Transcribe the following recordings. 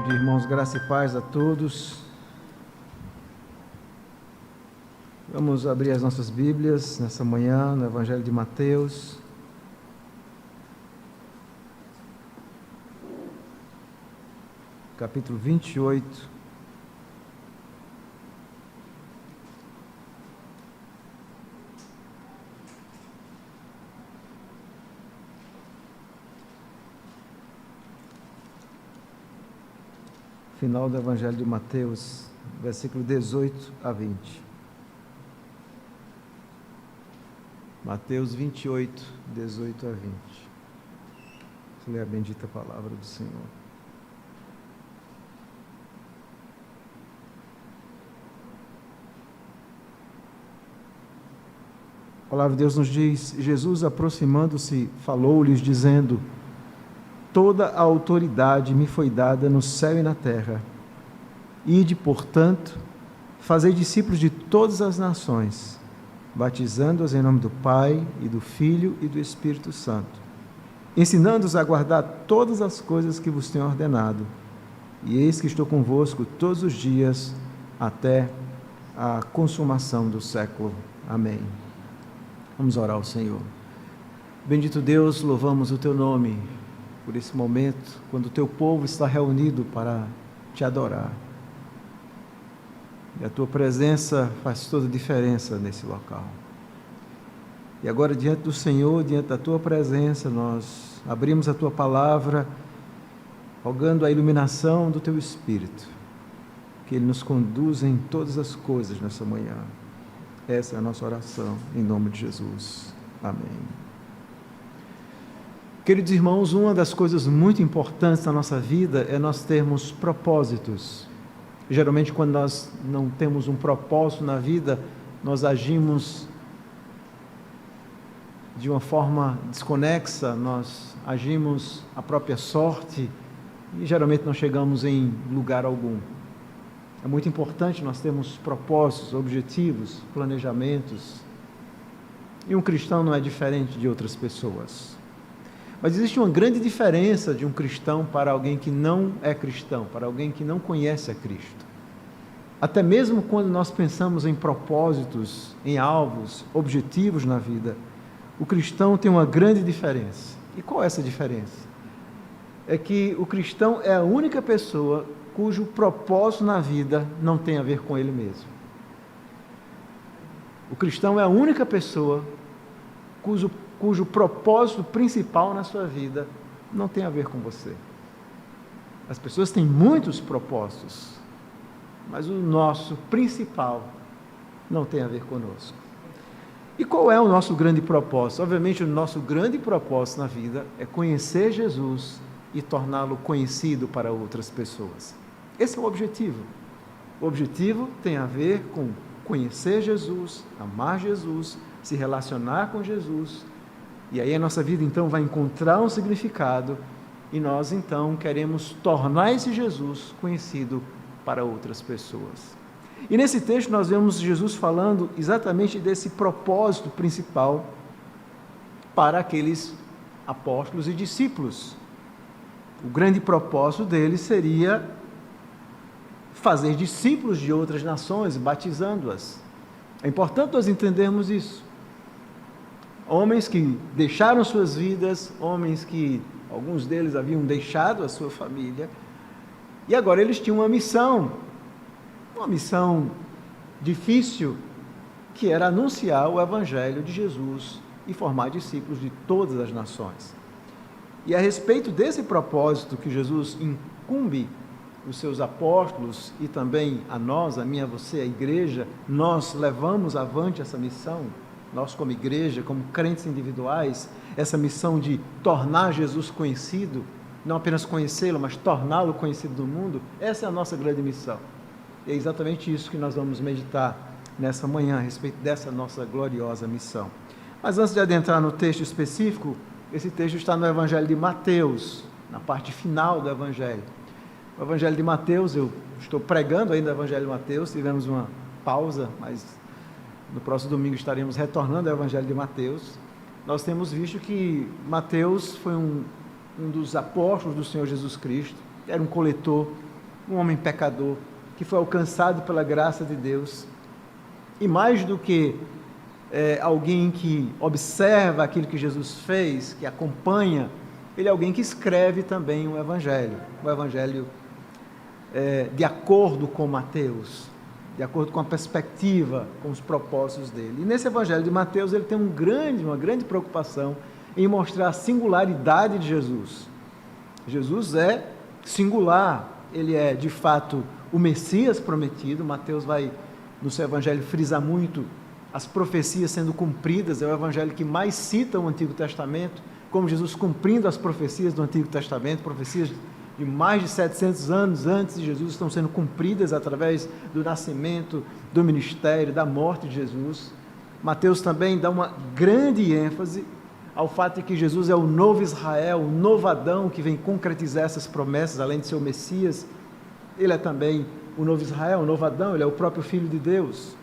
Irmãos, graça e paz a todos. Vamos abrir as nossas Bíblias nessa manhã no Evangelho de Mateus. Capítulo 28. Final do Evangelho de Mateus, versículo 18 a 20. Mateus 28, 18 a 20. Vamos ler a bendita palavra do Senhor. A palavra de Deus nos diz: Jesus, aproximando-se, falou-lhes, dizendo: toda a autoridade me foi dada no céu e na terra. Ide, portanto, fazei discípulos de todas as nações, batizando-os em nome do Pai, e do Filho e do Espírito Santo, ensinando-os a guardar todas as coisas que vos tenho ordenado. E eis que estou convosco todos os dias, até a consumação do século. Amém. Vamos orar ao Senhor. Bendito Deus, louvamos o teu nome por esse momento, quando o teu povo está reunido para te adorar. E a tua presença faz toda a diferença nesse local. E agora, diante do Senhor, diante da tua presença, nós abrimos a tua palavra, rogando a iluminação do teu Espírito, que Ele nos conduza em todas as coisas nessa manhã. Essa é a nossa oração, em nome de Jesus. Amém. Queridos irmãos, uma das coisas muito importantes na nossa vida é nós termos propósitos. Geralmente, quando nós não temos um propósito na vida, nós agimos de uma forma desconexa, nós agimos à própria sorte e geralmente não chegamos em lugar algum. É muito importante nós termos propósitos, objetivos, planejamentos. E um cristão não é diferente de outras pessoas. Mas existe uma grande diferença de um cristão para alguém que não é cristão, para alguém que não conhece a Cristo. Até mesmo quando nós pensamos em propósitos, em alvos, objetivos na vida, o cristão tem uma grande diferença. E qual é essa diferença? É que o cristão é a única pessoa cujo propósito na vida não tem a ver com ele mesmo. O cristão é a única pessoa cujo propósito principal na sua vida não tem a ver com você. As pessoas têm muitos propósitos, mas o nosso principal não tem a ver conosco. E qual é o nosso grande propósito? Obviamente, o nosso grande propósito na vida é conhecer Jesus e torná-lo conhecido para outras pessoas. Esse é o objetivo. O objetivo tem a ver com conhecer Jesus, amar Jesus, se relacionar com Jesus. E aí a nossa vida então vai encontrar um significado e nós então queremos tornar esse Jesus conhecido para outras pessoas. E nesse texto nós vemos Jesus falando exatamente desse propósito principal para aqueles apóstolos e discípulos. O grande propósito deles seria fazer discípulos de outras nações, batizando-as. É importante nós entendermos isso. Homens que deixaram suas vidas, homens que alguns deles haviam deixado a sua família, e agora eles tinham uma missão difícil, que era anunciar o Evangelho de Jesus e formar discípulos de todas as nações. E a respeito desse propósito que Jesus incumbe os seus apóstolos e também a nós, a mim, a você, a igreja, nós levamos avante essa missão. Nós como igreja, como crentes individuais, essa missão de tornar Jesus conhecido, não apenas conhecê-lo, mas torná-lo conhecido do mundo, essa é a nossa grande missão. E é exatamente isso que nós vamos meditar nessa manhã, a respeito dessa nossa gloriosa missão. Mas antes de adentrar no texto específico, esse texto está no Evangelho de Mateus, na parte final do Evangelho. O Evangelho de Mateus, eu estou pregando ainda o Evangelho de Mateus, tivemos uma pausa, mas no próximo domingo estaremos retornando ao Evangelho de Mateus. Nós temos visto que Mateus foi um dos apóstolos do Senhor Jesus Cristo, era um coletor um homem pecador, que foi alcançado pela graça de Deus, e mais do que alguém que observa aquilo que Jesus fez, que acompanha, ele é alguém que escreve também o Evangelho de acordo com Mateus, de acordo com a perspectiva, com os propósitos dele. E nesse Evangelho de Mateus ele tem uma grande preocupação em mostrar a singularidade de Jesus. Jesus é singular, ele é de fato o Messias prometido. Mateus vai, no seu Evangelho, frisar muito as profecias sendo cumpridas, é o Evangelho que mais cita o Antigo Testamento, como Jesus cumprindo as profecias do Antigo Testamento, profecias de mais de 700 anos antes de Jesus estão sendo cumpridas através do nascimento, do ministério, da morte de Jesus. Mateus também dá uma grande ênfase ao fato de que Jesus é o novo Israel, o novo Adão que vem concretizar essas promessas, além de ser o Messias, ele é também o novo Israel, o novo Adão, ele é o próprio Filho de Deus.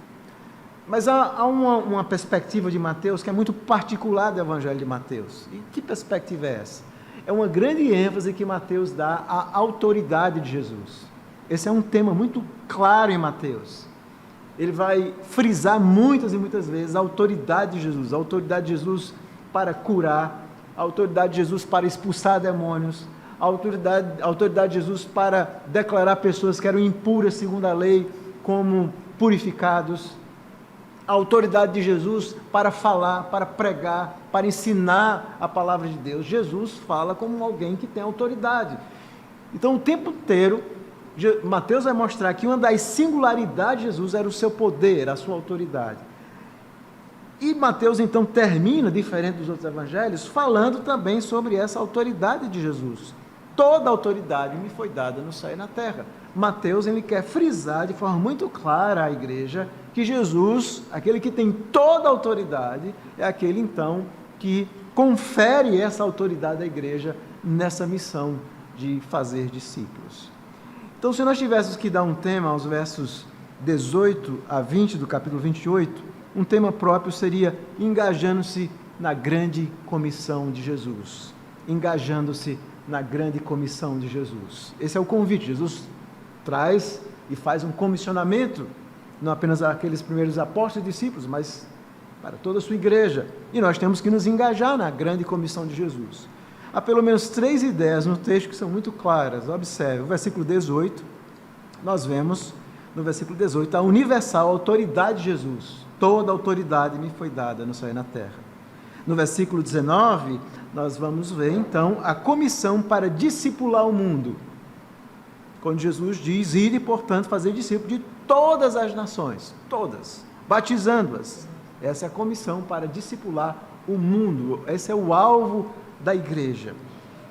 Mas há uma perspectiva de Mateus que é muito particular do Evangelho de Mateus. E que perspectiva é essa? É uma grande ênfase que Mateus dá à autoridade de Jesus. Esse é um tema muito claro em Mateus. Ele vai frisar muitas e muitas vezes a autoridade de Jesus, a autoridade de Jesus para curar, a autoridade de Jesus para expulsar demônios, a autoridade de Jesus para declarar pessoas que eram impuras segundo a lei como purificados, a autoridade de Jesus para falar, para pregar, para ensinar a palavra de Deus. Jesus fala como alguém que tem autoridade. Então, o tempo inteiro, Mateus vai mostrar que uma das singularidades de Jesus era o seu poder, a sua autoridade. E Mateus, então, termina, diferente dos outros evangelhos, falando também sobre essa autoridade de Jesus. Toda autoridade me foi dada no céu e na terra. Mateus, ele quer frisar de forma muito clara à igreja que Jesus, aquele que tem toda a autoridade, é aquele, então, que confere essa autoridade à igreja nessa missão de fazer discípulos. Então, se nós tivéssemos que dar um tema aos versos 18 a 20 do capítulo 28, um tema próprio seria engajando-se na grande comissão de Jesus. Engajando-se na grande comissão de Jesus. Esse é o convite. Jesus traz e faz um comissionamento, não apenas àqueles primeiros apóstolos e discípulos, mas para toda a sua igreja. E nós temos que nos engajar na grande comissão de Jesus. Há pelo menos 3 ideias no texto que são muito claras. Observe, o versículo 18, nós vemos no versículo 18 a universal autoridade de Jesus. Toda autoridade me foi dada no céu e na terra. No versículo 19, nós vamos ver então a comissão para discipular o mundo. Quando Jesus diz, ide, portanto, fazer discípulos de todas as nações, todas, batizando-as. Essa é a comissão para discipular o mundo, esse é o alvo da igreja.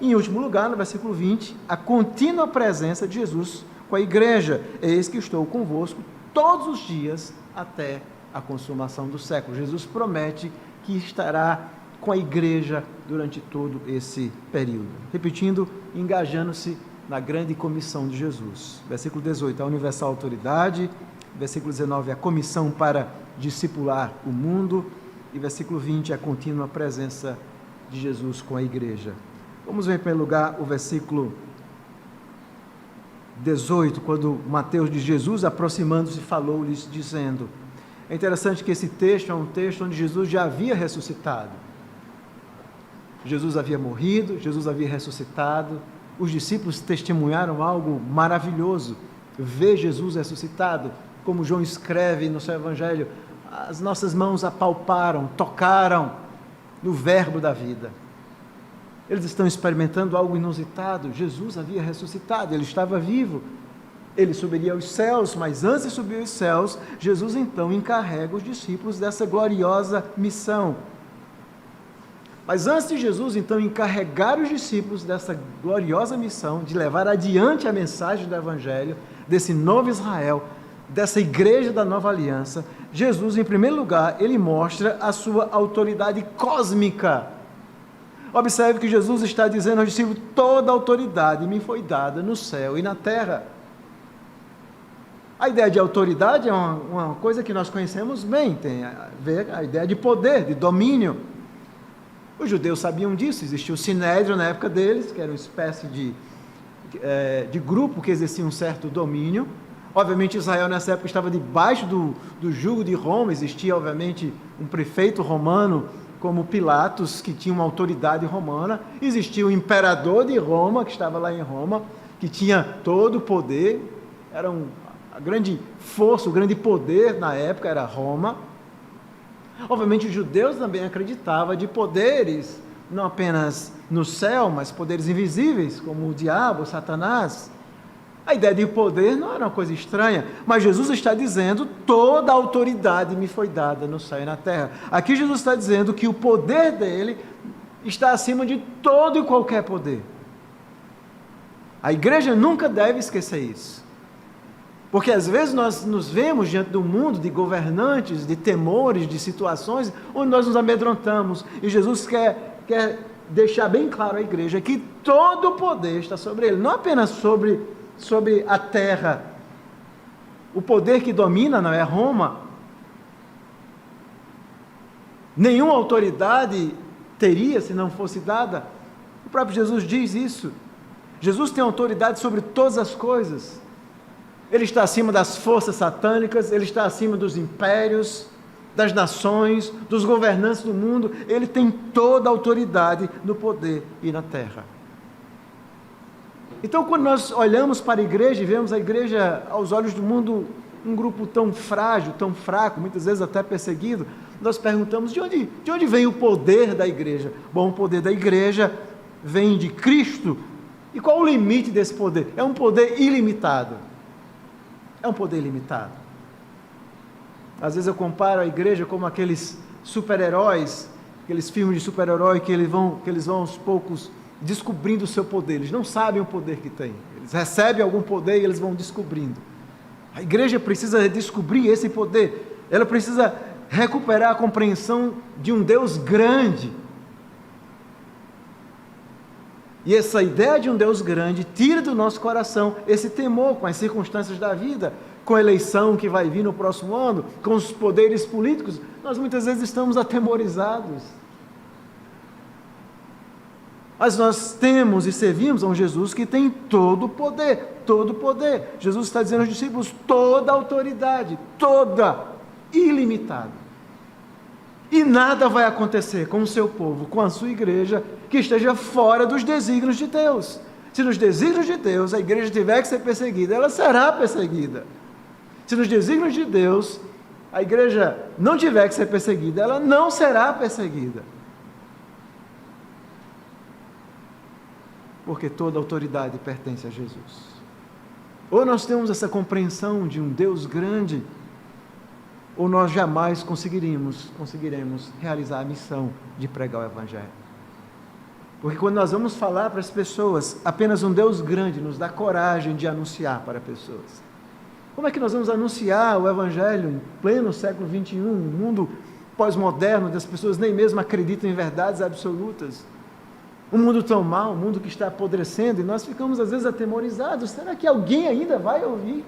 Em último lugar, no versículo 20, a contínua presença de Jesus com a igreja. Eis que estou convosco todos os dias até a consumação do século. Jesus promete que estará com a igreja durante todo esse período. Repetindo, engajando-se na grande comissão de Jesus. Versículo 18, a universal autoridade. Versículo 19, a comissão para discipular o mundo. E versículo 20, a contínua presença de Jesus com a igreja. Vamos ver em primeiro lugar o versículo 18, quando Mateus diz, Jesus aproximando-se falou-lhes dizendo. É interessante que esse texto é um texto onde Jesus já havia ressuscitado. Jesus havia morrido, Jesus havia ressuscitado. Os discípulos testemunharam algo maravilhoso, ver Jesus ressuscitado, como João escreve no seu evangelho, as nossas mãos apalparam, tocaram no verbo da vida. Eles estão experimentando algo inusitado. Jesus havia ressuscitado, ele estava vivo, ele subiria aos céus, mas antes de subir aos céus, Jesus então encarrega os discípulos dessa gloriosa missão. Mas antes de Jesus então encarregar os discípulos dessa gloriosa missão, de levar adiante a mensagem do Evangelho, desse novo Israel, dessa igreja da nova aliança, Jesus, em primeiro lugar, ele mostra a sua autoridade cósmica. Observe que Jesus está dizendo aos discípulos, toda autoridade me foi dada no céu e na terra. A ideia de autoridade é uma coisa que nós conhecemos bem, tem a ver a ideia de poder, de domínio. Os judeus sabiam disso, existia o Sinédrio na época deles, que era uma espécie de grupo que exercia um certo domínio. Obviamente Israel nessa época estava debaixo do jugo de Roma, existia obviamente um prefeito romano como Pilatos, que tinha uma autoridade romana, existia o imperador de Roma, que estava lá em Roma, que tinha todo o poder, a grande força, o grande poder na época era Roma. Obviamente os judeus também acreditavam de poderes, não apenas no céu, mas poderes invisíveis, como o diabo, Satanás. A ideia de poder não era uma coisa estranha, mas Jesus está dizendo, toda a autoridade me foi dada no céu e na terra. Aqui Jesus está dizendo que o poder dele está acima de todo e qualquer poder. A igreja nunca deve esquecer isso. Porque às vezes nós nos vemos diante do mundo de governantes, de temores, de situações, onde nós nos amedrontamos. E Jesus quer deixar bem claro à igreja que todo o poder está sobre ele, não apenas sobre a terra. O poder que domina não é Roma. Nenhuma autoridade teria se não fosse dada. O próprio Jesus diz isso. Jesus tem autoridade sobre todas as coisas. Ele está acima das forças satânicas, ele está acima dos impérios, das nações, dos governantes do mundo. Ele tem toda a autoridade no poder e na terra. Então, quando nós olhamos para a igreja e vemos a igreja, aos olhos do mundo, um grupo tão frágil, tão fraco, muitas vezes até perseguido, nós perguntamos, de onde vem o poder da igreja? Bom, o poder da igreja vem de Cristo. E qual o limite desse poder? É um poder ilimitado. É um poder limitado. Às vezes eu comparo a igreja como aqueles super-heróis, aqueles filmes de super-herói que eles vão aos poucos descobrindo o seu poder. Eles não sabem o poder que têm. Eles recebem algum poder e eles vão descobrindo. A igreja precisa descobrir esse poder. Ela precisa recuperar a compreensão de um Deus grande. E essa ideia de um Deus grande tira do nosso coração esse temor com as circunstâncias da vida, com a eleição que vai vir no próximo ano, com os poderes políticos. Nós muitas vezes estamos atemorizados. Mas nós temos e servimos a um Jesus que tem todo o poder, todo o poder. Jesus está dizendo aos discípulos, toda a autoridade, toda, ilimitada. E nada vai acontecer com o seu povo, com a sua igreja, que esteja fora dos desígnios de Deus. Se nos desígnios de Deus a igreja tiver que ser perseguida, ela será perseguida. Se nos desígnios de Deus a igreja não tiver que ser perseguida, ela não será perseguida. Porque toda autoridade pertence a Jesus. Ou nós temos essa compreensão de um Deus grande, ou nós jamais conseguiremos realizar a missão de pregar o Evangelho. Porque quando nós vamos falar para as pessoas, apenas um Deus grande nos dá coragem de anunciar para pessoas. Como é que nós vamos anunciar o Evangelho em pleno século XXI, um mundo pós-moderno, onde as pessoas nem mesmo acreditam em verdades absolutas? Um mundo tão mau, um mundo que está apodrecendo, e nós ficamos às vezes atemorizados. Será que alguém ainda vai ouvir?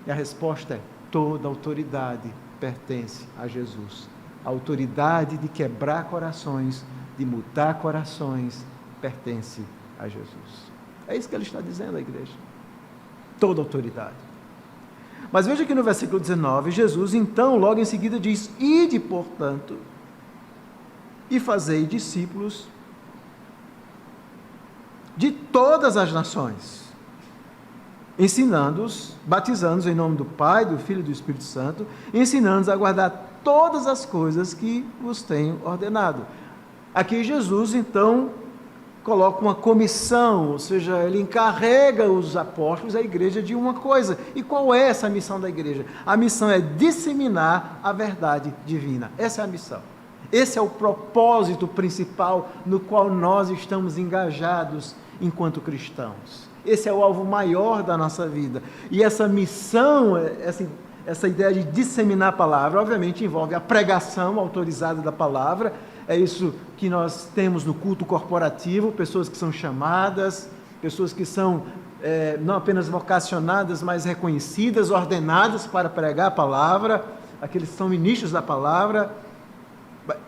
E a resposta é, toda autoridade pertence a Jesus. A autoridade de quebrar corações, de mudar corações, pertence a Jesus. É isso que ele está dizendo à igreja. Toda autoridade. Mas veja que no versículo 19, Jesus então, logo em seguida diz, ide, portanto, e fazei discípulos de todas as nações, ensinando-os, batizando-os em nome do Pai, do Filho e do Espírito Santo, ensinando-os a guardar todas as coisas que vos tenho ordenado. Aqui Jesus, então, coloca uma comissão, ou seja, ele encarrega os apóstolos, a igreja, de uma coisa. E qual é essa missão da igreja? A missão é disseminar a verdade divina. Essa é a missão. Esse é o propósito principal no qual nós estamos engajados enquanto cristãos. Esse é o alvo maior da nossa vida. E essa missão, essa ideia de disseminar a palavra, obviamente envolve a pregação autorizada da palavra. É isso que nós temos no culto corporativo, pessoas que são chamadas, pessoas que são não apenas vocacionadas, mas reconhecidas, ordenadas para pregar a palavra, aqueles que são ministros da palavra.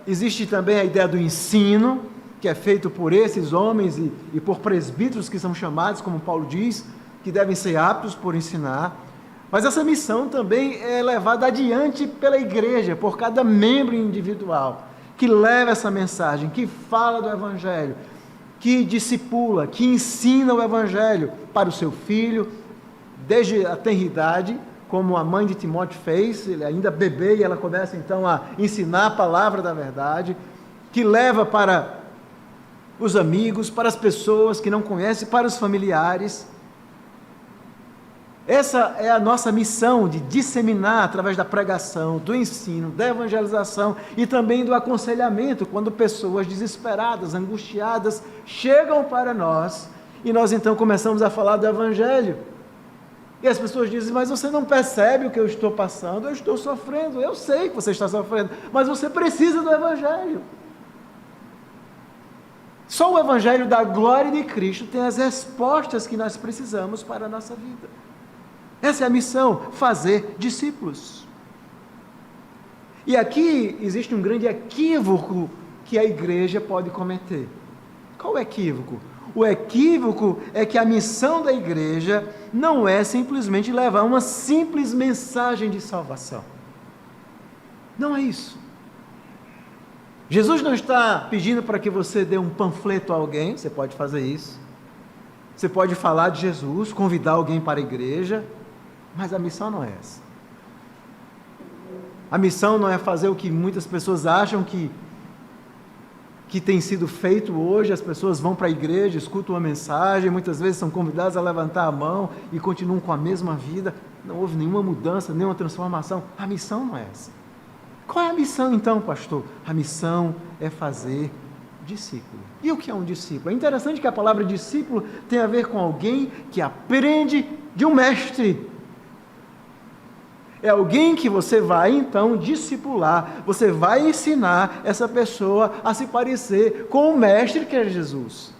Existe também a ideia do ensino, que é feito por esses homens e por presbíteros que são chamados, como Paulo diz, que devem ser aptos por ensinar. Mas essa missão também é levada adiante pela igreja, por cada membro individual, que leva essa mensagem, que fala do Evangelho, que discipula, que ensina o Evangelho para o seu filho, desde a tenridade, como a mãe de Timóteo fez, ele ainda bebê, e ela começa então a ensinar a palavra da verdade, que leva para os amigos, para as pessoas que não conhecem, para os familiares. Essa é a nossa missão, de disseminar através da pregação, do ensino, da evangelização e também do aconselhamento, quando pessoas desesperadas, angustiadas, chegam para nós e nós então começamos a falar do Evangelho. E as pessoas dizem, mas você não percebe o que eu estou passando? Eu estou sofrendo, eu sei que você está sofrendo, mas você precisa do Evangelho. Só o Evangelho da glória de Cristo tem as respostas que nós precisamos para a nossa vida. Essa é a missão, fazer discípulos. E aqui existe um grande equívoco que a igreja pode cometer. Qual o equívoco? O equívoco é que a missão da igreja não é simplesmente levar uma simples mensagem de salvação. Não é isso. Jesus não está pedindo para que você dê um panfleto a alguém, você pode fazer isso. Você pode falar de Jesus, convidar alguém para a igreja, mas a missão não é essa. A missão não é fazer o que muitas pessoas acham que tem sido feito hoje. As pessoas vão para a igreja, escutam uma mensagem, muitas vezes são convidadas a levantar a mão e continuam com a mesma vida. Não houve nenhuma mudança, nenhuma transformação. A missão não é essa. Qual é a missão então, pastor? A missão é fazer discípulo. E o que é um discípulo? É interessante que a palavra discípulo tem a ver com alguém que aprende de um mestre. É alguém que você vai então discipular, você vai ensinar essa pessoa a se parecer com o mestre que é Jesus.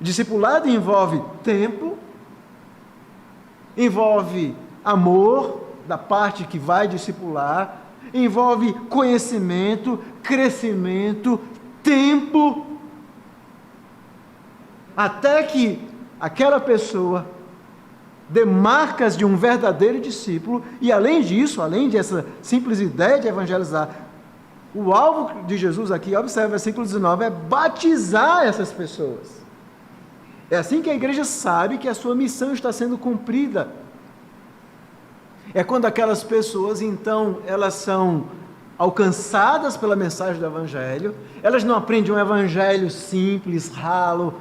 Discipulado envolve tempo, envolve amor da parte que vai discipular, envolve conhecimento, crescimento, tempo, até que aquela pessoa dê marcas de um verdadeiro discípulo. E além disso, além dessa simples ideia de evangelizar, o alvo de Jesus aqui, observe o versículo 19, é batizar essas pessoas. É assim que a igreja sabe que a sua missão está sendo cumprida. É quando aquelas pessoas, então, elas são alcançadas pela mensagem do Evangelho, elas não aprendem um Evangelho simples, ralo,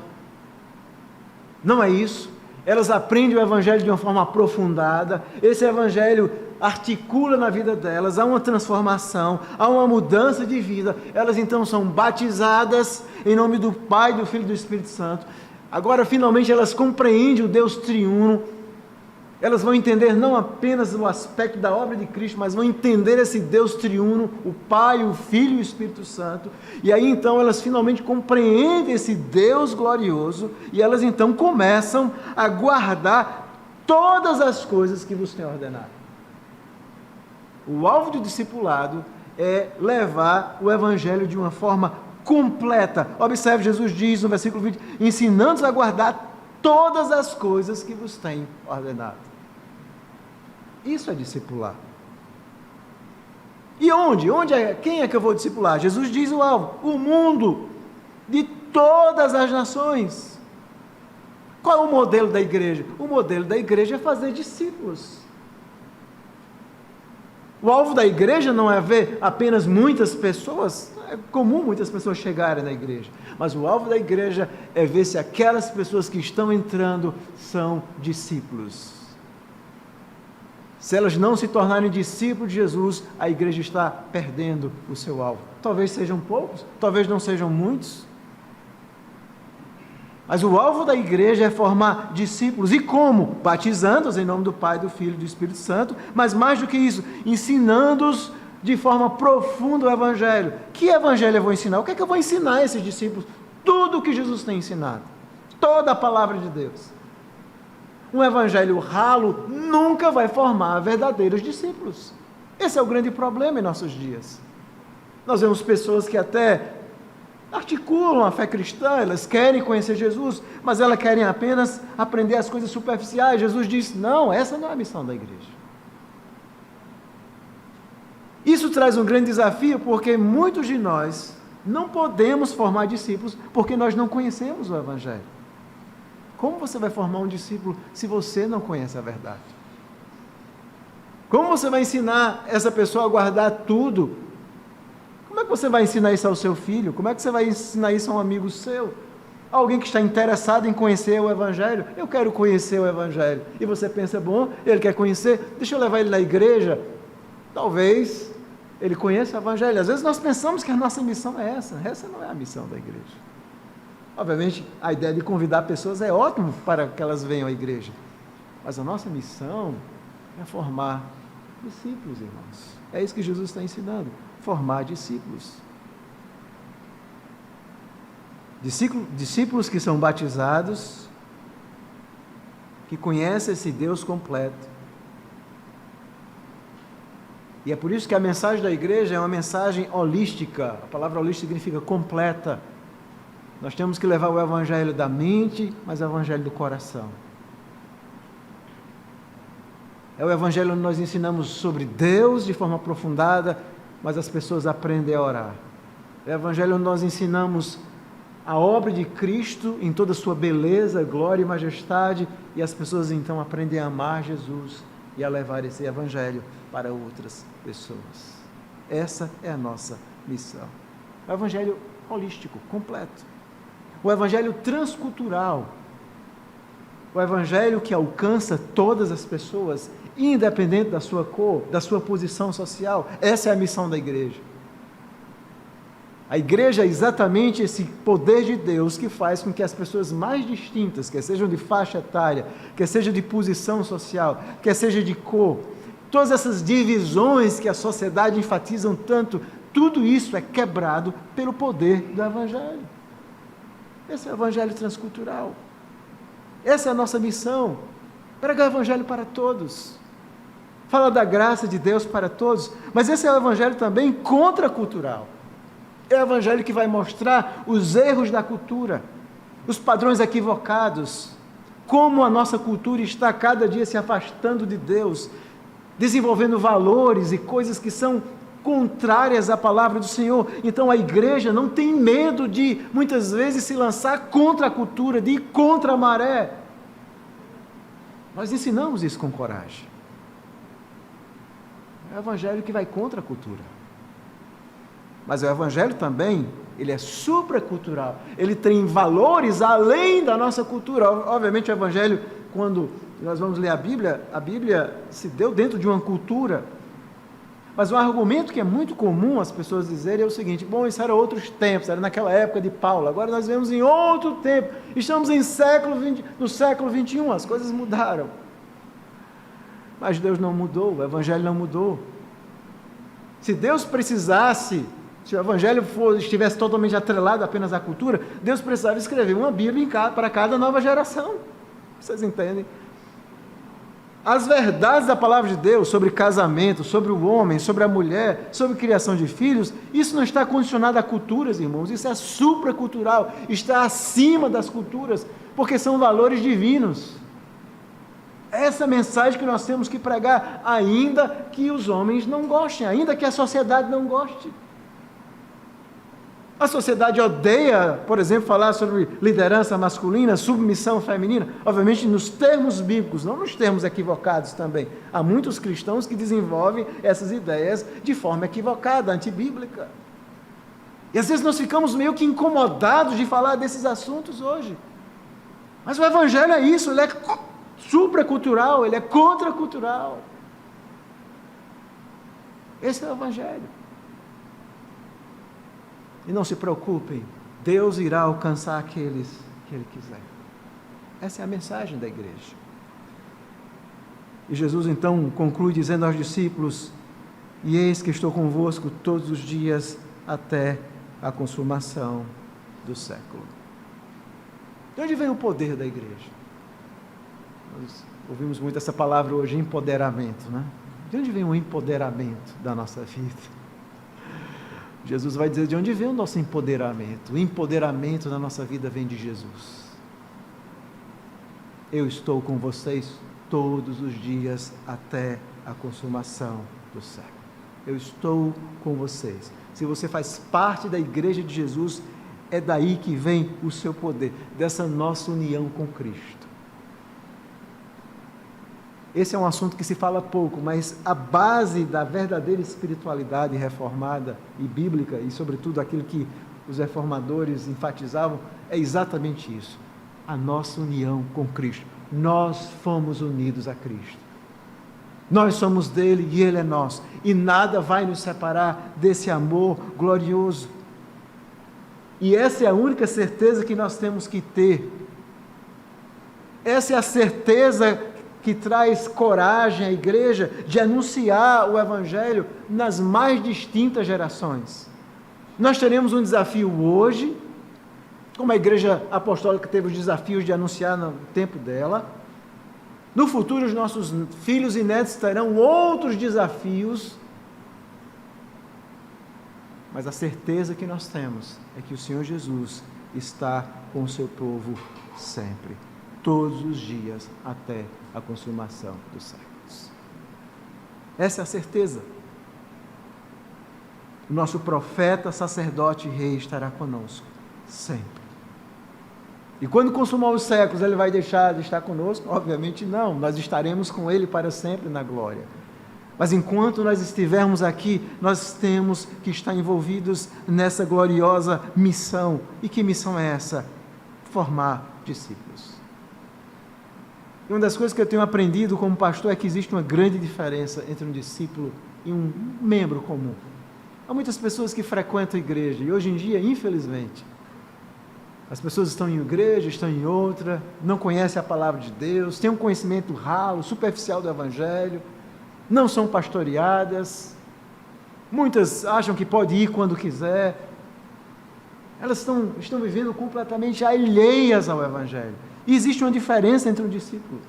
não é isso. Elas aprendem o Evangelho de uma forma aprofundada, esse Evangelho articula na vida delas, há uma transformação, há uma mudança de vida, elas então são batizadas em nome do Pai, do Filho e do Espírito Santo. Agora finalmente elas compreendem o Deus triuno, elas vão entender não apenas o aspecto da obra de Cristo, mas vão entender esse Deus triuno, o Pai, o Filho e o Espírito Santo, e aí então elas finalmente compreendem esse Deus glorioso, e elas então começam a guardar todas as coisas que vos tem ordenado. O alvo do discipulado é levar o Evangelho de uma forma completa. Observe, Jesus diz no versículo 20, ensinando-os a guardar todas as coisas que vos tem ordenado. Isso é discipular. E onde? Quem é que eu vou discipular? Jesus diz o alvo, o mundo, de todas as nações. Qual é o modelo da igreja? O modelo da igreja é fazer discípulos. O alvo da igreja não é ver apenas muitas pessoas, é comum muitas pessoas chegarem na igreja, mas o alvo da igreja é ver se aquelas pessoas que estão entrando são discípulos. Se elas não se tornarem discípulos de Jesus, a igreja está perdendo o seu alvo. Talvez sejam poucos, talvez não sejam muitos, mas o alvo da igreja é formar discípulos. E como? Batizando-os em nome do Pai, do Filho e do Espírito Santo, mas mais do que isso, ensinando-os de forma profunda o Evangelho. Que Evangelho eu vou ensinar? O que é que eu vou ensinar a esses discípulos? Tudo o que Jesus tem ensinado. Toda a palavra de Deus. Um Evangelho ralo nunca vai formar verdadeiros discípulos. Esse é o grande problema em nossos dias. Nós vemos pessoas que até articulam a fé cristã, elas querem conhecer Jesus, mas elas querem apenas aprender as coisas superficiais. Jesus disse: não, essa não é a missão da igreja. Isso traz um grande desafio, porque muitos de nós não podemos formar discípulos porque nós não conhecemos o Evangelho. Como você vai formar um discípulo se você não conhece a verdade? Como você vai ensinar essa pessoa a guardar tudo? Como é que você vai ensinar isso ao seu filho? Como é que você vai ensinar isso a um amigo seu? Alguém que está interessado em conhecer o Evangelho? Eu quero conhecer o Evangelho. E você pensa: bom, ele quer conhecer, deixa eu levar ele na igreja. Talvez ele conheça o Evangelho. Às vezes nós pensamos que a nossa missão é essa. Essa não é a missão da igreja. Obviamente, a ideia de convidar pessoas é ótimo para que elas venham à igreja. Mas a nossa missão é formar discípulos, irmãos. É isso que Jesus está ensinando. Formar discípulos. Discípulos que são batizados, que conhecem esse Deus completo. E é por isso que a mensagem da igreja é uma mensagem holística. A palavra holística significa completa. Nós temos que levar o evangelho da mente, mas o evangelho do coração. É o evangelho onde nós ensinamos sobre Deus de forma aprofundada, mas as pessoas aprendem a orar. É o evangelho onde nós ensinamos a obra de Cristo em toda a sua beleza, glória e majestade, e as pessoas então aprendem a amar Jesus e a levar esse evangelho para outras pessoas. Essa é a nossa missão. O evangelho holístico, completo. O evangelho transcultural. O evangelho que alcança todas as pessoas, independente da sua cor, da sua posição social. Essa é a missão da igreja. A igreja é exatamente esse poder de Deus que faz com que as pessoas mais distintas, quer sejam de faixa etária, quer seja de posição social, quer seja de cor, todas essas divisões que a sociedade enfatizam tanto, tudo isso é quebrado pelo poder do evangelho. Esse é o evangelho transcultural. Essa é a nossa missão, pregar o evangelho para todos, falar da graça de Deus para todos, mas esse é o evangelho também contracultural. É o evangelho que vai mostrar os erros da cultura, os padrões equivocados, como a nossa cultura está cada dia se afastando de Deus, desenvolvendo valores e coisas que são contrárias à palavra do Senhor. Então a igreja não tem medo de, muitas vezes, se lançar contra a cultura, de ir contra a maré. Nós ensinamos isso com coragem. É o evangelho que vai contra a cultura. Mas o evangelho também, ele é supracultural. Ele tem valores além da nossa cultura. Obviamente o evangelho, quando nós vamos ler a Bíblia se deu dentro de uma cultura. Mas um argumento que é muito comum as pessoas dizerem é o seguinte: bom, isso era outros tempos, era naquela época de Paulo, agora nós vivemos em outro tempo, estamos no século 21, as coisas mudaram. Mas Deus não mudou, o evangelho não mudou. Se Deus precisasse, se o evangelho estivesse totalmente atrelado apenas à cultura, Deus precisava escrever uma Bíblia para cada nova geração. Vocês entendem? As verdades da palavra de Deus sobre casamento, sobre o homem, sobre a mulher, sobre criação de filhos, isso não está condicionado a culturas, irmãos, isso é supracultural, está acima das culturas, porque são valores divinos. Essa mensagem que nós temos que pregar, ainda que os homens não gostem, ainda que a sociedade não goste. A sociedade odeia, por exemplo, falar sobre liderança masculina, submissão feminina, obviamente nos termos bíblicos, não nos termos equivocados também. Há muitos cristãos que desenvolvem essas ideias de forma equivocada, antibíblica. E às vezes nós ficamos meio que incomodados de falar desses assuntos hoje. Mas o evangelho é isso, ele é supracultural, ele é contracultural. Esse é o evangelho. E não se preocupem, Deus irá alcançar aqueles que Ele quiser. Essa é a mensagem da igreja. E Jesus então conclui dizendo aos discípulos: e eis que estou convosco todos os dias até a consumação do século. De onde vem o poder da igreja? Nós ouvimos muito essa palavra hoje, empoderamento, né? De onde vem o empoderamento da nossa vida? Jesus vai dizer de onde vem o nosso empoderamento. O empoderamento na nossa vida vem de Jesus. Eu estou com vocês todos os dias até a consumação do século. Eu estou com vocês. Se você faz parte da igreja de Jesus, é daí que vem o seu poder, dessa nossa união com Cristo. Esse é um assunto que se fala pouco, mas a base da verdadeira espiritualidade reformada e bíblica, e sobretudo aquilo que os reformadores enfatizavam, é exatamente isso: a nossa união com Cristo. Nós fomos unidos a Cristo. Nós somos dele e ele é nosso. E nada vai nos separar desse amor glorioso. E essa é a única certeza que nós temos que ter. Essa é a certeza que traz coragem à igreja de anunciar o Evangelho nas mais distintas gerações. Nós teremos um desafio hoje, como a igreja apostólica teve os desafios de anunciar no tempo dela. No futuro, os nossos filhos e netos terão outros desafios, mas a certeza que nós temos é que o Senhor Jesus está com o seu povo sempre, todos os dias, até a consumação dos séculos. Essa é a certeza. O nosso profeta, sacerdote e rei estará conosco, sempre. E quando consumar os séculos, ele vai deixar de estar conosco? Obviamente não, nós estaremos com ele para sempre na glória. Mas enquanto nós estivermos aqui, nós temos que estar envolvidos nessa gloriosa missão. E que missão é essa? Formar discípulos. E uma das coisas que eu tenho aprendido como pastor é que existe uma grande diferença entre um discípulo e um membro comum. Há muitas pessoas que frequentam a igreja, e hoje em dia, infelizmente, as pessoas estão em igreja, estão em outra, não conhecem a palavra de Deus, têm um conhecimento ralo, superficial do Evangelho, não são pastoreadas, muitas acham que pode ir quando quiser, elas estão vivendo completamente alheias ao Evangelho. E existe uma diferença entre um discípulo.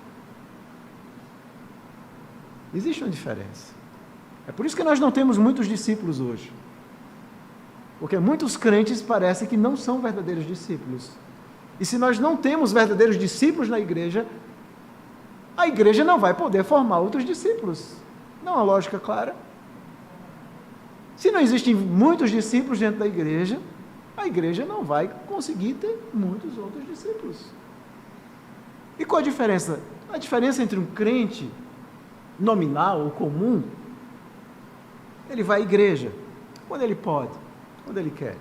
Existe uma diferença. É por isso que nós não temos muitos discípulos hoje. Porque muitos crentes parecem que não são verdadeiros discípulos. E se nós não temos verdadeiros discípulos na igreja, a igreja não vai poder formar outros discípulos. Não é uma lógica clara. Se não existem muitos discípulos dentro da igreja, a igreja não vai conseguir ter muitos outros discípulos. E qual a diferença? A diferença entre um crente nominal ou comum, ele vai à igreja quando ele pode, quando ele quer.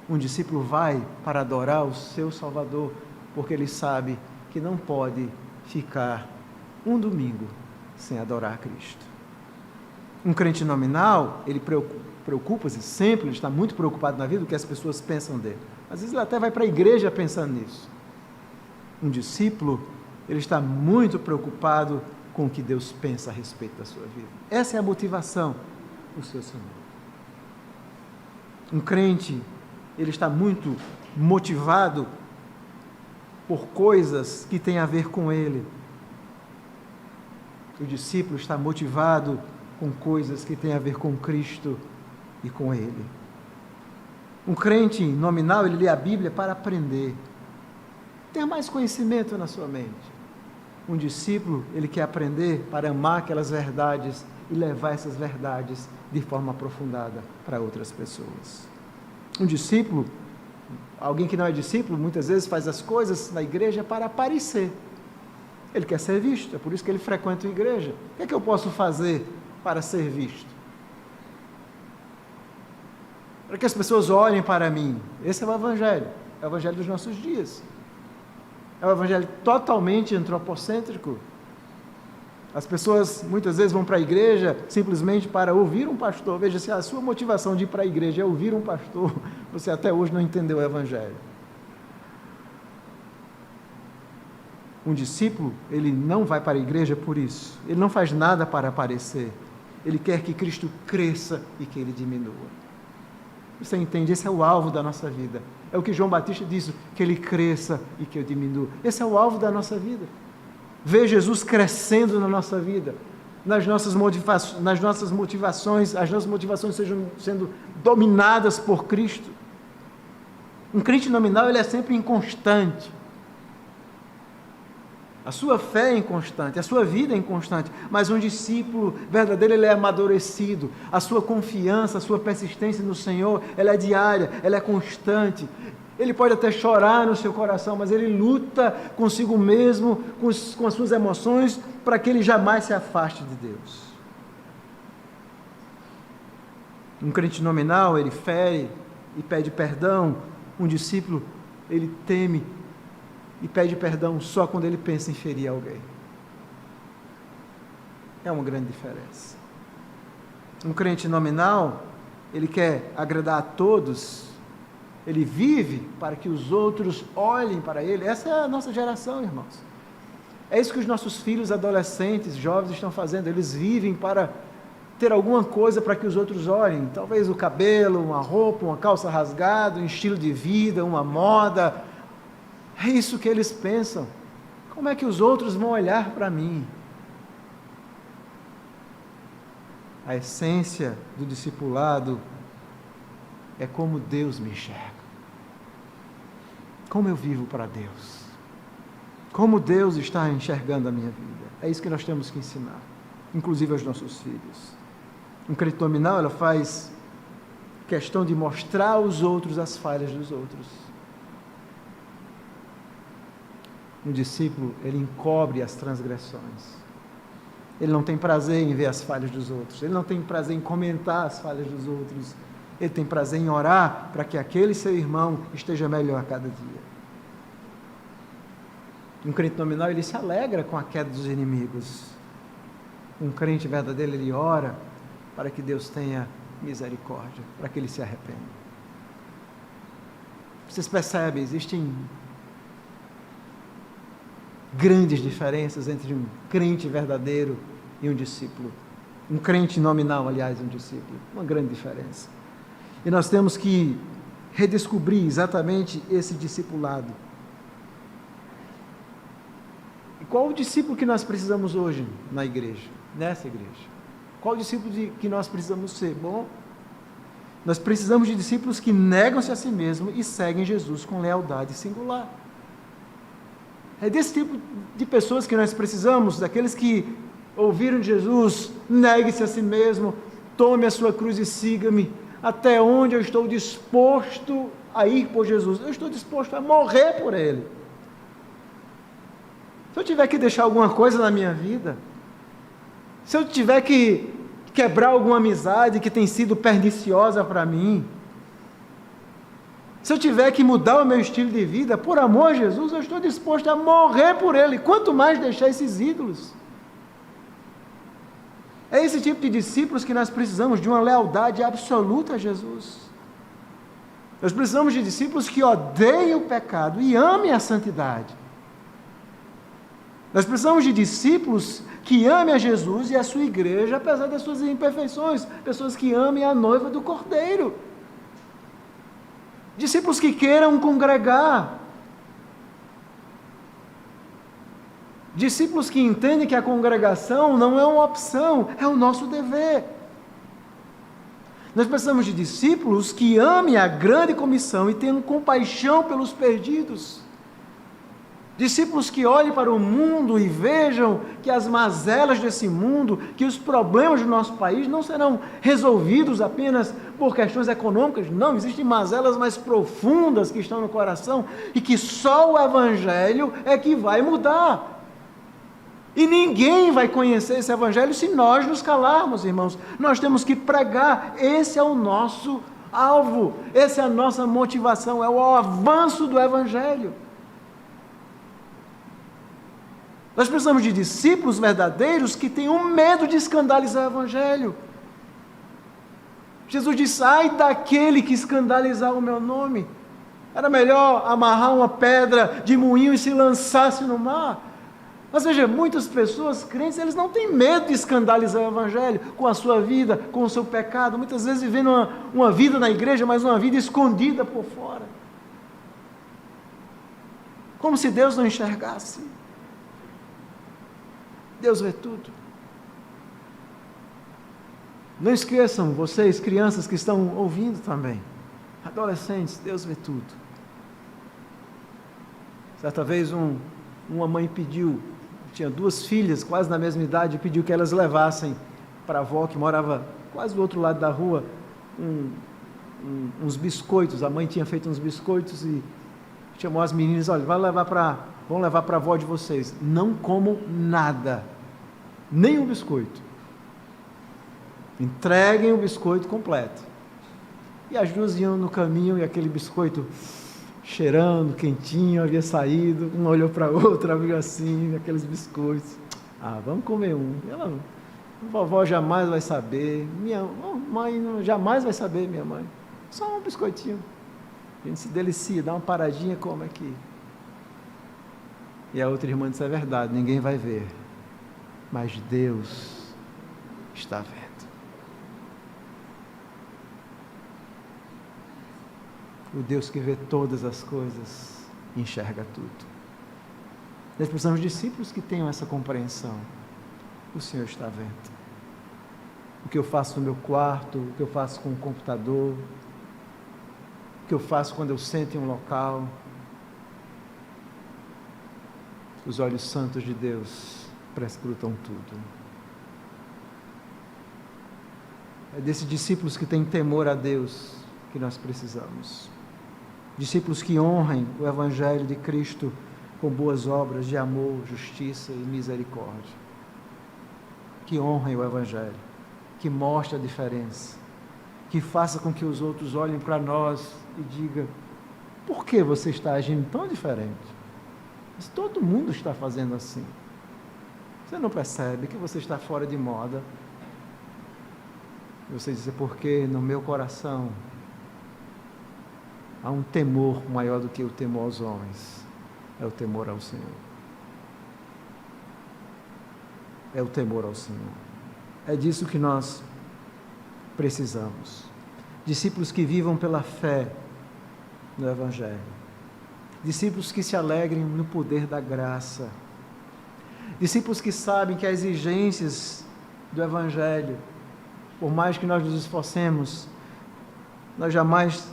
Um discípulo vai para adorar o seu Salvador, porque ele sabe que não pode ficar um domingo sem adorar Cristo. Um crente nominal, ele preocupa-se sempre, ele está muito preocupado na vida do que as pessoas pensam dele. Às vezes ele até vai para a igreja pensando nisso. Um discípulo, ele está muito preocupado com o que Deus pensa a respeito da sua vida. Essa é a motivação do seu Senhor. Um crente, ele está muito motivado por coisas que têm a ver com ele. O discípulo está motivado com coisas que têm a ver com Cristo e com ele. Um crente nominal, ele lê a Bíblia para aprender, ter mais conhecimento na sua mente. Um discípulo, ele quer aprender para amar aquelas verdades e levar essas verdades de forma aprofundada para outras pessoas. Um discípulo, alguém que não é discípulo, muitas vezes faz as coisas na igreja para aparecer. Ele quer ser visto, é por isso que ele frequenta a igreja. O que é que eu posso fazer para ser visto? Para que as pessoas olhem para mim. Esse é o Evangelho dos nossos dias. É um Evangelho totalmente antropocêntrico. As pessoas muitas vezes vão para a igreja simplesmente para ouvir um pastor. Veja, se a sua motivação de ir para a igreja é ouvir um pastor, você até hoje não entendeu o Evangelho. Um discípulo, ele não vai para a igreja por isso. Ele não faz nada para aparecer. Ele quer que Cristo cresça e que ele diminua. Você entende? Esse é o alvo da nossa vida. É o que João Batista disse, que ele cresça e que eu diminua. Esse é o alvo da nossa vida. Ver Jesus crescendo na nossa vida. nas nossas motivações, as nossas motivações sejam sendo dominadas por Cristo. Um crente nominal, ele é sempre inconstante. A sua fé é inconstante, a sua vida é inconstante, mas um discípulo verdadeiro, ele é amadurecido. A sua confiança, a sua persistência no Senhor, ela é diária, ela é constante. Ele pode até chorar no seu coração, mas ele luta consigo mesmo, com as suas emoções, para que ele jamais se afaste de Deus. Um crente nominal, ele fere e pede perdão. Um discípulo, ele teme e pede perdão só quando ele pensa em ferir alguém. É uma grande diferença. Um crente nominal, ele quer agradar a todos, ele vive para que os outros olhem para ele. Essa é a nossa geração, irmãos. É isso que os nossos filhos, adolescentes, jovens estão fazendo. Eles vivem para ter alguma coisa para que os outros olhem. Talvez o cabelo, uma roupa, uma calça rasgada, um estilo de vida, uma moda. É isso que eles pensam. Como é que os outros vão olhar para mim? A essência do discipulado é como Deus me enxerga. Como eu vivo para Deus. Como Deus está enxergando a minha vida. É isso que nós temos que ensinar, inclusive aos nossos filhos. Um crente nominal, ela faz questão de mostrar aos outros as falhas dos outros. Um discípulo, ele encobre as transgressões. Ele não tem prazer em ver as falhas dos outros. Ele não tem prazer em comentar as falhas dos outros. Ele tem prazer em orar para que aquele seu irmão esteja melhor a cada dia. Um crente nominal, ele se alegra com a queda dos inimigos. Um crente verdadeiro, ele ora para que Deus tenha misericórdia, para que ele se arrependa. Vocês percebem, existem grandes diferenças entre um crente verdadeiro e um discípulo. Um crente nominal, aliás, um discípulo. Uma grande diferença. E nós temos que redescobrir exatamente esse discipulado. E qual o discípulo que nós precisamos hoje na igreja, nessa igreja? Qual o discípulo que nós precisamos ser? Bom, nós precisamos de discípulos que negam-se a si mesmos e seguem Jesus com lealdade singular. É desse tipo de pessoas que nós precisamos, daqueles que ouviram de Jesus: negue-se a si mesmo, tome a sua cruz e siga-me. Até onde eu estou disposto a ir por Jesus? Eu estou disposto a morrer por Ele. Se eu tiver que deixar alguma coisa na minha vida, se eu tiver que quebrar alguma amizade que tem sido perniciosa para mim, se eu tiver que mudar o meu estilo de vida, por amor a Jesus, eu estou disposto a morrer por Ele. Quanto mais deixar esses ídolos. É esse tipo de discípulos que nós precisamos, de uma lealdade absoluta a Jesus. Nós precisamos de discípulos que odeiem o pecado e amem a santidade. Nós precisamos de discípulos que amem a Jesus e a sua igreja, apesar das suas imperfeições. Pessoas que amem a noiva do Cordeiro. Discípulos que queiram congregar. Discípulos que entendem que a congregação não é uma opção, é o nosso dever. Nós precisamos de discípulos que amem a grande comissão e tenham compaixão pelos perdidos. Discípulos que olhem para o mundo e vejam que as mazelas desse mundo, que os problemas do nosso país não serão resolvidos apenas por questões econômicas. Não, existem mazelas mais profundas que estão no coração e que só o Evangelho é que vai mudar. E ninguém vai conhecer esse Evangelho se nós nos calarmos, irmãos. Nós temos que pregar. Esse é o nosso alvo, essa é a nossa motivação, é o avanço do Evangelho. Nós precisamos de discípulos verdadeiros que tenham medo de escandalizar o Evangelho. Jesus disse: ai daquele que escandalizar o meu nome. Era melhor amarrar uma pedra de moinho e se lançasse no mar. Mas veja, muitas pessoas crentes, eles não têm medo de escandalizar o Evangelho com a sua vida, com o seu pecado, muitas vezes vivendo uma vida na igreja, mas uma vida escondida por fora. Como se Deus não enxergasse. Deus vê tudo. Não esqueçam, vocês, crianças que estão ouvindo também, adolescentes, Deus vê tudo. Certa vez uma mãe pediu, tinha 2 filhas, quase na mesma idade, pediu que elas levassem para a avó, que morava quase do outro lado da rua, uns biscoitos. A mãe tinha feito uns biscoitos e chamou as meninas: olha, vão levar para a avó de vocês. Não comam nada, nem um biscoito. Entreguem o biscoito completo. E as 2 iam no caminho e aquele biscoito cheirando, quentinho, havia saído. Uma olhou para a outra, abriu assim, aqueles biscoitos. Vamos comer um. Ela: vovó jamais vai saber, minha mãe jamais vai saber, minha mãe. Só um biscoitinho. A gente se delicia, dá uma paradinha, come aqui. E a outra irmã disse: é verdade, ninguém vai ver, mas Deus está vendo. O Deus que vê todas as coisas, enxerga tudo. Nós precisamos de discípulos que tenham essa compreensão. O Senhor está vendo. O que eu faço no meu quarto, o que eu faço com o computador, o que eu faço quando eu sento em um local. Os olhos santos de Deus prescrutam tudo. É desses discípulos que têm temor a Deus que nós precisamos. Discípulos que honrem o Evangelho de Cristo com boas obras de amor, justiça e misericórdia. Que honrem o Evangelho, que mostre a diferença, que faça com que os outros olhem para nós e digam: por que você está agindo tão diferente? Mas todo mundo está fazendo assim. Você não percebe que você está fora de moda? Você diz: porque no meu coração há um temor maior do que o temor aos homens. É o temor ao Senhor. É o temor ao Senhor. É disso que nós precisamos. Discípulos que vivam pela fé no Evangelho. Discípulos que se alegrem no poder da graça. Discípulos que sabem que as exigências do Evangelho, por mais que nós nos esforcemos, nós jamais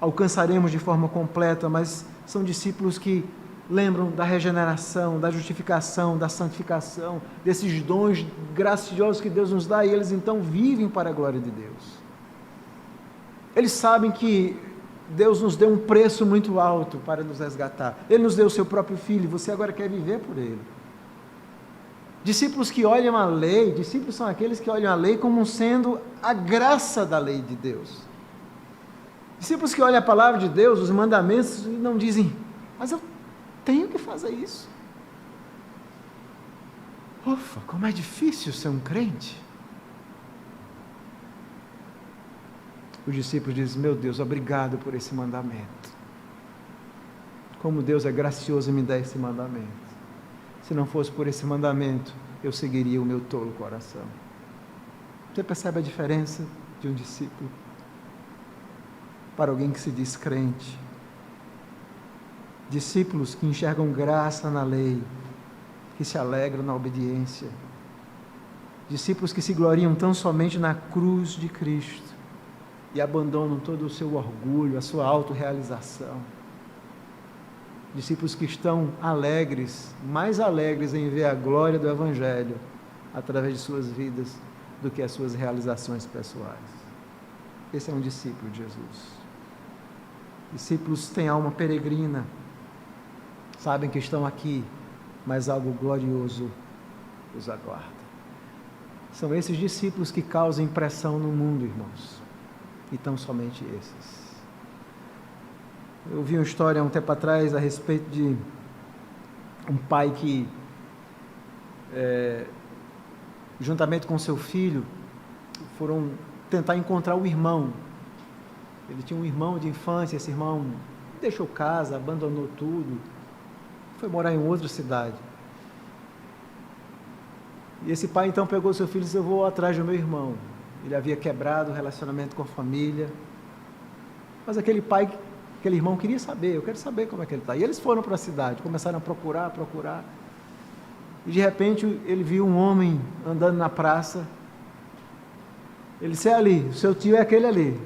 alcançaremos de forma completa, mas são discípulos que lembram da regeneração, da justificação, da santificação, desses dons graciosos que Deus nos dá, e eles então vivem para a glória de Deus. Eles sabem que Deus nos deu um preço muito alto para nos resgatar. Ele nos deu o seu próprio Filho, você agora quer viver por Ele. Discípulos que olham a lei, discípulos são aqueles que olham a lei como sendo a graça da lei de Deus. Discípulos que olham a palavra de Deus, os mandamentos, e não dizem: mas eu tenho que fazer isso. Ufa, como é difícil ser um crente. Os discípulos dizem: meu Deus, obrigado por esse mandamento. Como Deus é gracioso em me dar esse mandamento. Se não fosse por esse mandamento, eu seguiria o meu tolo coração. Você percebe a diferença de um discípulo para alguém que se diz crente? Discípulos que enxergam graça na lei, que se alegram na obediência. Discípulos que se gloriam tão somente na cruz de Cristo e abandonam todo o seu orgulho, a sua autorrealização. Discípulos que estão alegres, mais alegres em ver a glória do Evangelho através de suas vidas do que as suas realizações pessoais. Esse é um discípulo de Jesus. Discípulos têm alma peregrina, sabem que estão aqui, mas algo glorioso os aguarda. São esses discípulos que causam impressão no mundo, irmãos, e tão somente esses. Eu ouvi uma história há um tempo atrás a respeito de um pai que, juntamente com seu filho, foram tentar encontrar o irmão. Ele tinha um irmão de infância, esse irmão deixou casa, abandonou tudo, foi morar em outra cidade. E esse pai então pegou seu filho e disse: eu vou atrás do meu irmão. Ele havia quebrado o relacionamento com a família, mas aquele irmão queria saber: eu quero saber como é que ele está. E eles foram para a cidade, começaram a procurar, e de repente ele viu um homem andando na praça, Ele disse: é ali, o seu tio é aquele ali.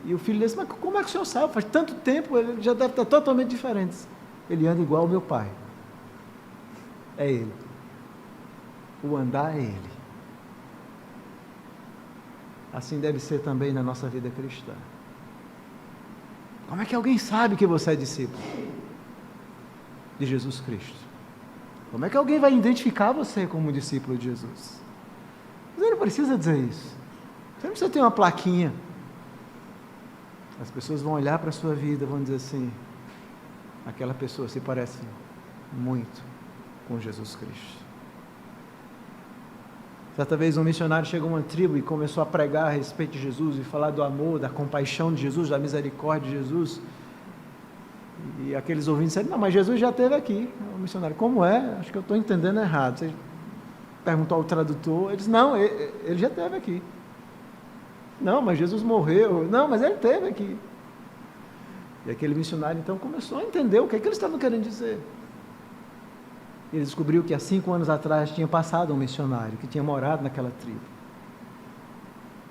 E o filho disse: mas como é que o senhor sabe? Faz tanto tempo, ele já deve estar totalmente diferente. Ele anda igual ao meu pai. É ele. O andar é ele. Assim deve ser também na nossa vida cristã. Como é que alguém sabe que você é discípulo de Jesus Cristo? Como é que alguém vai identificar você como discípulo de Jesus? Você não precisa dizer isso. Você não precisa ter uma plaquinha. As pessoas vão olhar para a sua vida e vão dizer assim: aquela pessoa se parece muito com Jesus Cristo. Certa vez um missionário chegou a uma tribo e começou a pregar a respeito de Jesus e falar do amor, da compaixão de Jesus, da misericórdia de Jesus. E aqueles ouvintes disseram: não, mas Jesus já esteve aqui. O missionário: como é? Acho que eu estou entendendo errado. Você perguntou ao tradutor, ele disse: não, ele já esteve aqui. Não, mas Jesus morreu. Não, mas ele esteve aqui. E aquele missionário então começou a entender o que eles estavam querendo dizer. Ele descobriu que há 5 anos atrás tinha passado um missionário que tinha morado naquela tribo.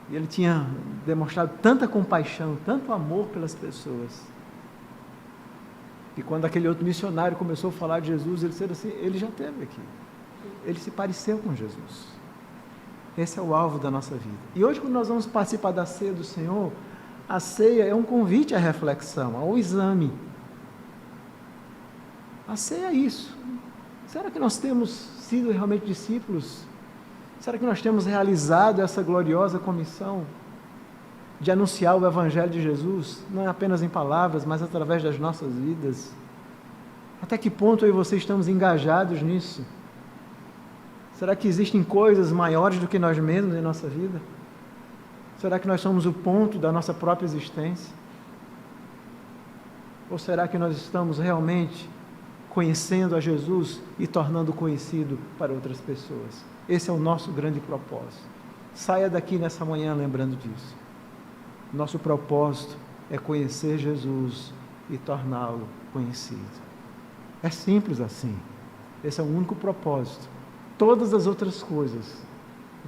E ele tinha demonstrado tanta compaixão, tanto amor pelas pessoas. E quando aquele outro missionário começou a falar de Jesus, ele disse assim: ele já esteve aqui. Ele se pareceu com Jesus. Esse é o alvo da nossa vida. E hoje, quando nós vamos participar da ceia do Senhor, a ceia é um convite à reflexão, ao exame. A ceia é isso. Será que nós temos sido realmente discípulos? Será que nós temos realizado essa gloriosa comissão de anunciar o Evangelho de Jesus, não apenas em palavras, mas através das nossas vidas? Até que ponto eu e você estamos engajados nisso? Será que existem coisas maiores do que nós mesmos em nossa vida? Será que nós somos o ponto da nossa própria existência? Ou será que nós estamos realmente conhecendo a Jesus e tornando conhecido para outras pessoas? Esse é o nosso grande propósito. Saia daqui nessa manhã lembrando disso. Nosso propósito é conhecer Jesus e torná-lo conhecido. É simples assim. Esse é o único propósito. Todas as outras coisas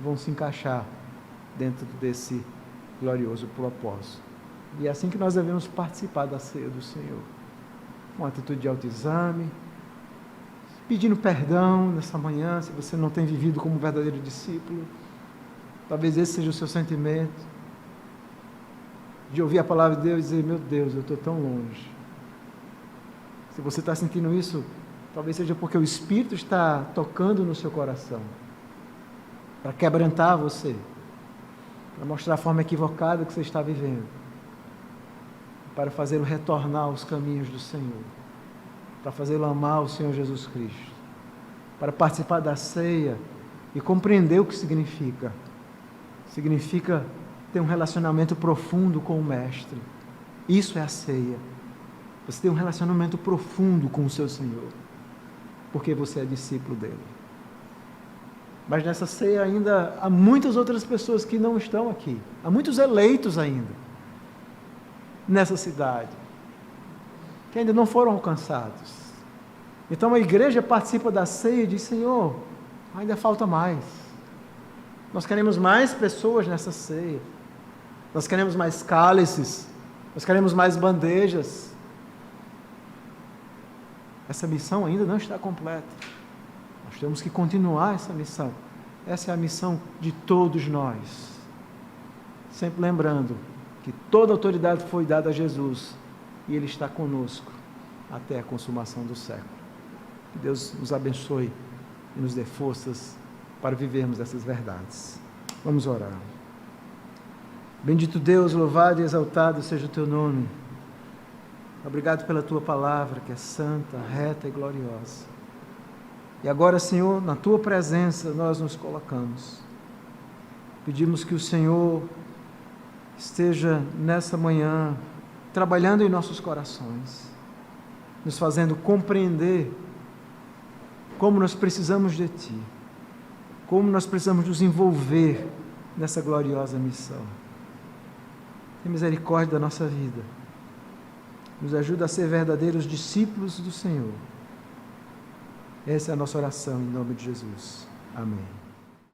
vão se encaixar dentro desse glorioso propósito. E é assim que nós devemos participar da ceia do Senhor. Com atitude de autoexame, pedindo perdão nessa manhã, se você não tem vivido como um verdadeiro discípulo. Talvez esse seja o seu sentimento, de ouvir a palavra de Deus e dizer: meu Deus, eu estou tão longe. Se você está sentindo isso, talvez seja porque o Espírito está tocando no seu coração, para quebrantar você, para mostrar a forma equivocada que você está vivendo, para fazê-lo retornar aos caminhos do Senhor, para fazê-lo amar o Senhor Jesus Cristo, para participar da ceia e compreender o que significa. Significa ter um relacionamento profundo com o Mestre. Isso é a ceia. Você tem um relacionamento profundo com o seu Senhor, porque você é discípulo dele. Mas nessa ceia ainda há muitas outras pessoas que não estão aqui. Há muitos eleitos ainda nessa cidade, que ainda não foram alcançados. Então a igreja participa da ceia e diz: Senhor, ainda falta mais. Nós queremos mais pessoas nessa ceia. Nós queremos mais cálices. Nós queremos mais bandejas. Essa missão ainda não está completa. Nós temos que continuar essa missão. Essa é a missão de todos nós. Sempre lembrando que toda autoridade foi dada a Jesus e Ele está conosco até a consumação do século. Que Deus nos abençoe e nos dê forças para vivermos essas verdades. Vamos orar. Bendito Deus, louvado e exaltado seja o Teu nome. Obrigado pela Tua palavra, que é santa, reta e gloriosa. E agora, Senhor, na Tua presença nós nos colocamos. Pedimos que o Senhor esteja nessa manhã trabalhando em nossos corações, nos fazendo compreender como nós precisamos de Ti, como nós precisamos nos envolver nessa gloriosa missão. Tem misericórdia da nossa vida. Nos ajuda a ser verdadeiros discípulos do Senhor. Essa é a nossa oração em nome de Jesus. Amém.